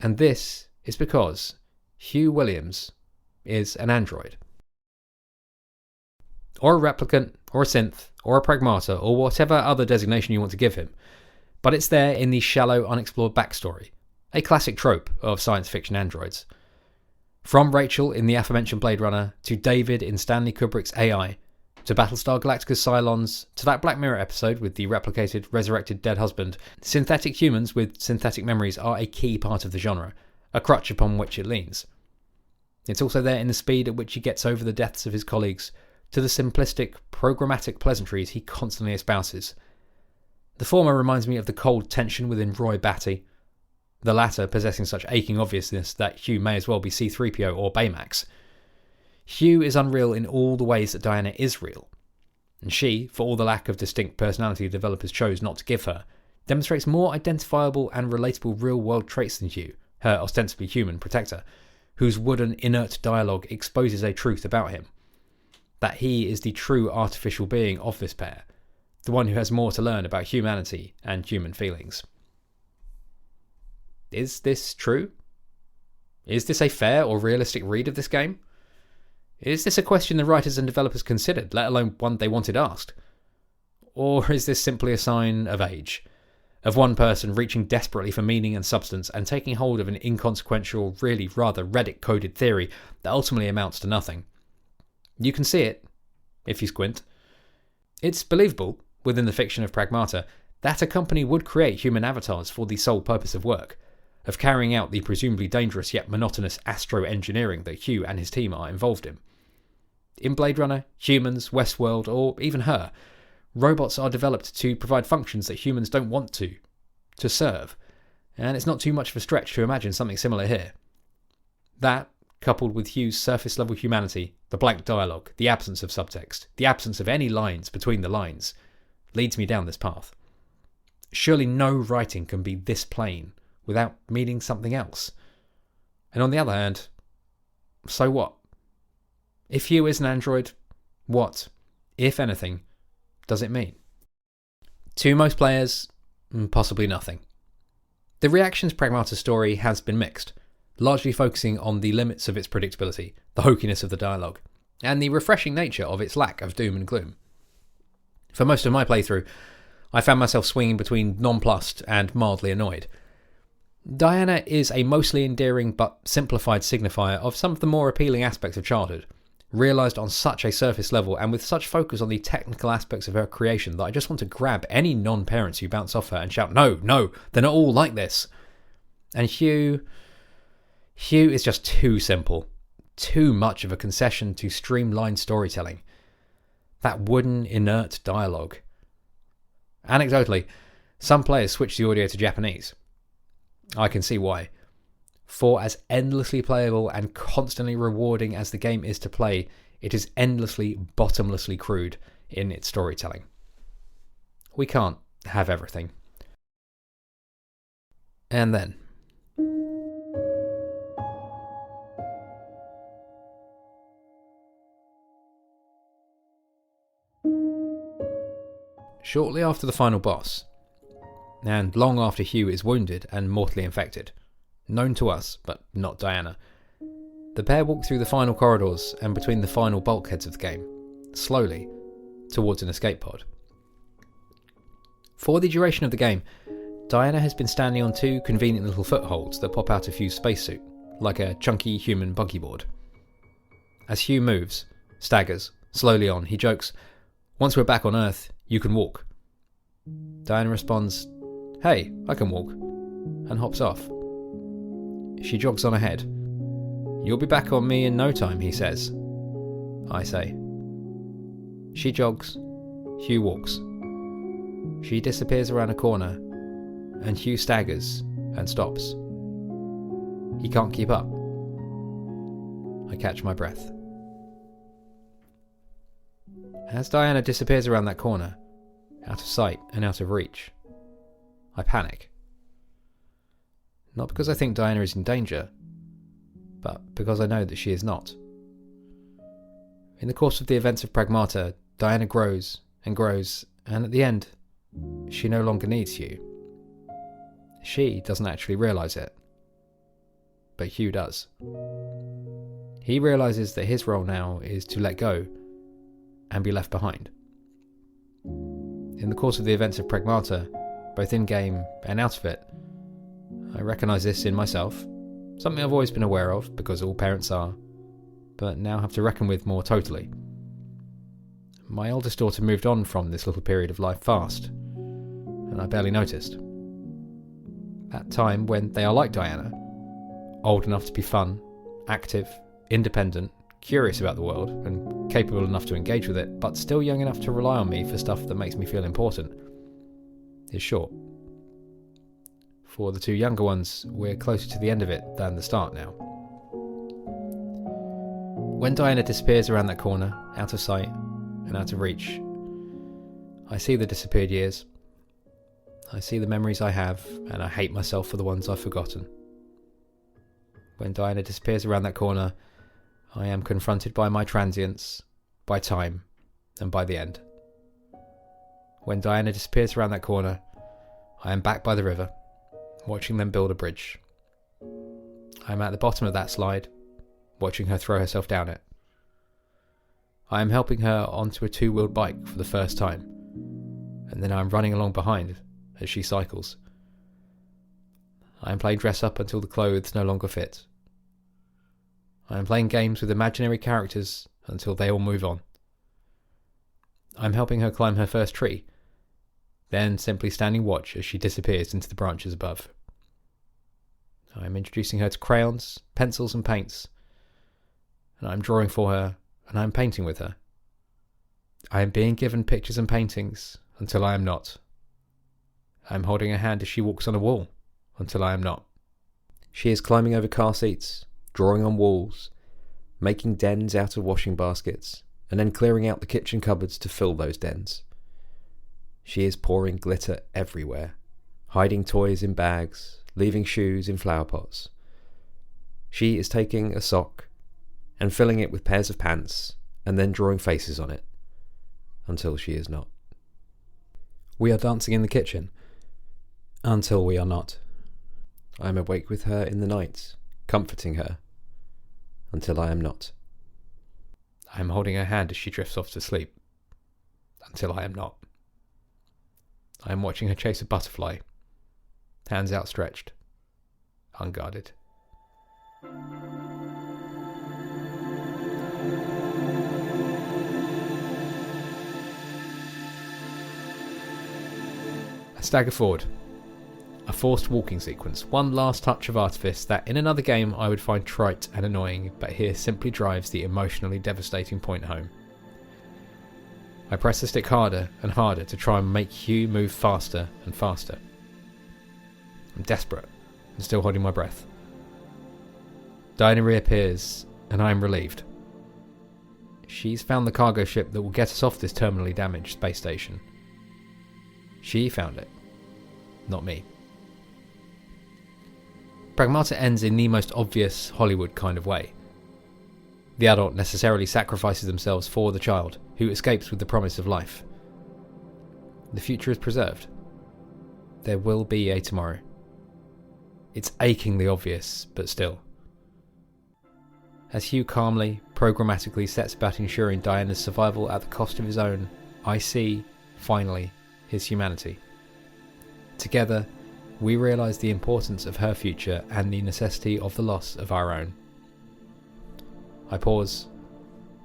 Speaker 1: And this is because Hugh Williams is an android. Or a replicant, or a synth, or a pragmata, or whatever other designation you want to give him. But it's there in the shallow, unexplored backstory, a classic trope of science fiction androids. From Rachel in the aforementioned Blade Runner, to David in Stanley Kubrick's AI, to Battlestar Galactica's Cylons, to that Black Mirror episode with the replicated, resurrected dead husband, synthetic humans with synthetic memories are a key part of the genre, a crutch upon which it leans. It's also there in the speed at which he gets over the deaths of his colleagues, to the simplistic, programmatic pleasantries he constantly espouses. The former reminds me of the cold tension within Roy Batty, the latter possessing such aching obviousness that Hugh may as well be C-3PO or Baymax. Hugh is unreal in all the ways that Diana is real, and she, for all the lack of distinct personality the developers chose not to give her, demonstrates more identifiable and relatable real-world traits than Hugh, her ostensibly human protector, whose wooden, inert dialogue exposes a truth about him. That he is the true artificial being of this pair, the one who has more to learn about humanity and human feelings. Is this true? Is this a fair or realistic read of this game? Is this a question the writers and developers considered, let alone one they wanted asked? Or is this simply a sign of age? Of one person reaching desperately for meaning and substance and taking hold of an inconsequential, really rather Reddit-coded theory that ultimately amounts to nothing? You can see it, if you squint. It's believable, within the fiction of Pragmata, that a company would create human avatars for the sole purpose of work, of carrying out the presumably dangerous yet monotonous astro-engineering that Hugh and his team are involved in. In Blade Runner, humans, Westworld, or even her, robots are developed to provide functions that humans don't want to serve, and it's not too much of a stretch to imagine something similar here. That, coupled with Hugh's surface-level humanity, the blank dialogue, the absence of subtext, the absence of any lines between the lines, leads me down this path. Surely no writing can be this plain without meaning something else. And on the other hand, so what? If Hugh is an android, what, if anything, does it mean? To most players, possibly nothing. The reaction to Pragmata's story has been mixed, largely focusing on the limits of its predictability, the hokiness of the dialogue, and the refreshing nature of its lack of doom and gloom. For most of my playthrough, I found myself swinging between nonplussed and mildly annoyed. Diana is a mostly endearing but simplified signifier of some of the more appealing aspects of childhood, realised on such a surface level and with such focus on the technical aspects of her creation that I just want to grab any non-parents who bounce off her and shout, no, they're not all like this. And Hugh is just too simple, too much of a concession to streamlined storytelling. That wooden, inert dialogue. Anecdotally, some players switch the audio to Japanese. I can see why. For as endlessly playable and constantly rewarding as the game is to play, it is endlessly, bottomlessly crude in its storytelling. We can't have everything. And then, shortly after the final boss, and long after Hugh is wounded and mortally infected, known to us, but not Diana, the pair walk through the final corridors and between the final bulkheads of the game, slowly, towards an escape pod. For the duration of the game, Diana has been standing on two convenient little footholds that pop out of Hugh's spacesuit, like a chunky human buggy board. As Hugh moves, staggers, slowly on, he jokes, "Once we're back on Earth, you can walk." Diana responds, "Hey, I can walk," and hops off. She jogs on ahead. "You'll be back on me in no time," he says. I say. She jogs, Hugh walks. She disappears around a corner, and Hugh staggers and stops. He can't keep up. I catch my breath. As Diana disappears around that corner, out of sight and out of reach, I panic. Not because I think Diana is in danger, but because I know that she is not. In the course of the events of Pragmata, Diana grows, and at the end, she no longer needs Hugh. She doesn't actually realise it, but Hugh does. He realises that his role now is to let go and be left behind. In the course of the events of Pragmata, both in-game and out of it, I recognise this in myself, something I've always been aware of because all parents are, but now have to reckon with more totally. My oldest daughter moved on from this little period of life fast, and I barely noticed. That time when they are like Diana, old enough to be fun, active, independent, curious about the world, and capable enough to engage with it, but still young enough to rely on me for stuff that makes me feel important, is short. For the two younger ones, we're closer to the end of it than the start now. When Diana disappears around that corner, out of sight and out of reach, I see the disappeared years. I see the memories I have, and I hate myself for the ones I've forgotten. When Diana disappears around that corner, I am confronted by my transience, by time, and by the end. When Diana disappears around that corner, I am back by the river, watching them build a bridge. I am at the bottom of that slide, watching her throw herself down it. I am helping her onto a two-wheeled bike for the first time, and then I am running along behind as she cycles. I am playing dress up until the clothes no longer fit. I am playing games with imaginary characters until they all move on. I am helping her climb her first tree, then simply standing watch as she disappears into the branches above. I am introducing her to crayons, pencils and paints, and I am drawing for her, and I am painting with her. I am being given pictures and paintings until I am not. I am holding her hand as she walks on a wall until I am not. She is climbing over car seats, drawing on walls, making dens out of washing baskets, and then clearing out the kitchen cupboards to fill those dens. She is pouring glitter everywhere, hiding toys in bags, leaving shoes in flower pots. She is taking a sock and filling it with pairs of pants, and then drawing faces on it, until she is not. We are dancing in the kitchen, until we are not. I am awake with her in the night, comforting her, until I am not. I am holding her hand as she drifts off to sleep, until I am not. I am watching her chase a butterfly, hands outstretched, unguarded. I stagger forward. A forced walking sequence, one last touch of artifice that in another game I would find trite and annoying, but here simply drives the emotionally devastating point home. I press the stick harder and harder to try and make Hugh move faster and faster. I'm desperate and still holding my breath. Diana reappears and I am relieved. She's found the cargo ship that will get us off this terminally damaged space station. She found it, not me. Pragmata ends in the most obvious Hollywood kind of way. The adult necessarily sacrifices themselves for the child, who escapes with the promise of life. The future is preserved. There will be a tomorrow. It's achingly obvious, but still. As Hugh calmly, programmatically sets about ensuring Diana's survival at the cost of his own, I see, finally, his humanity. Together, we realise the importance of her future and the necessity of the loss of our own. I pause,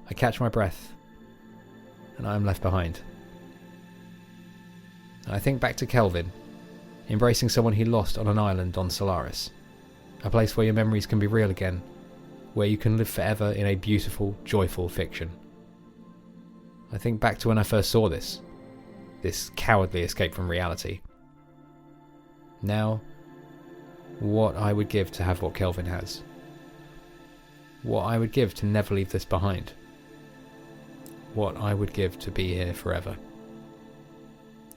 Speaker 1: I catch my breath, and I am left behind. I think back to Kelvin, embracing someone he lost on an island on Solaris, a place where your memories can be real again, where you can live forever in a beautiful, joyful fiction. I think back to when I first saw this cowardly escape from reality. Now, what I would give to have what Kelvin has. What I would give to never leave this behind. What I would give to be here forever.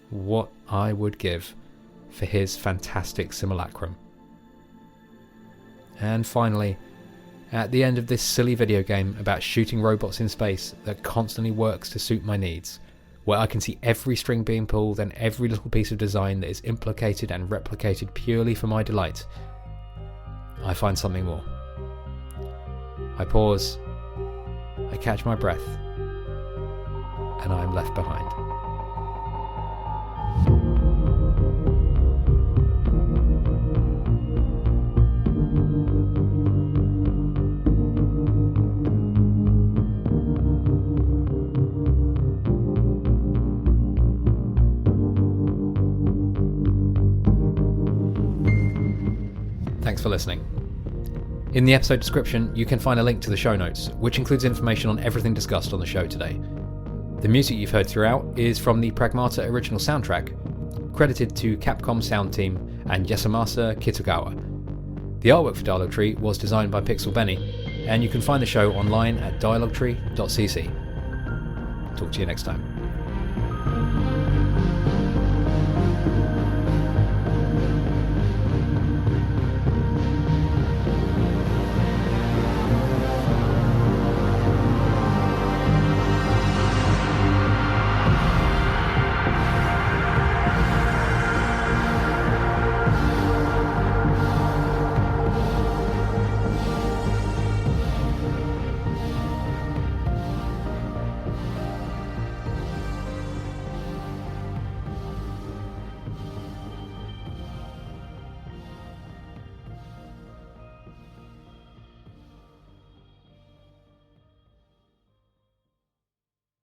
Speaker 1: What I would give for his fantastic simulacrum. And finally, at the end of this silly video game about shooting robots in space that constantly works to suit my needs, where I can see every string being pulled and every little piece of design that is implicated and replicated purely for my delight, I find something more. I pause, I catch my breath, and I am left behind. Thanks for listening. In the episode description, you can find a link to the show notes, which includes information on everything discussed on the show today. The music you've heard throughout is from the PRAGMATA original soundtrack, credited to Capcom sound team and Yasamasa Kitagawa. The artwork for Dialogue Tree was designed by Pixel Benny, and you can find the show online at dialoguetree.cc. Talk to you next time.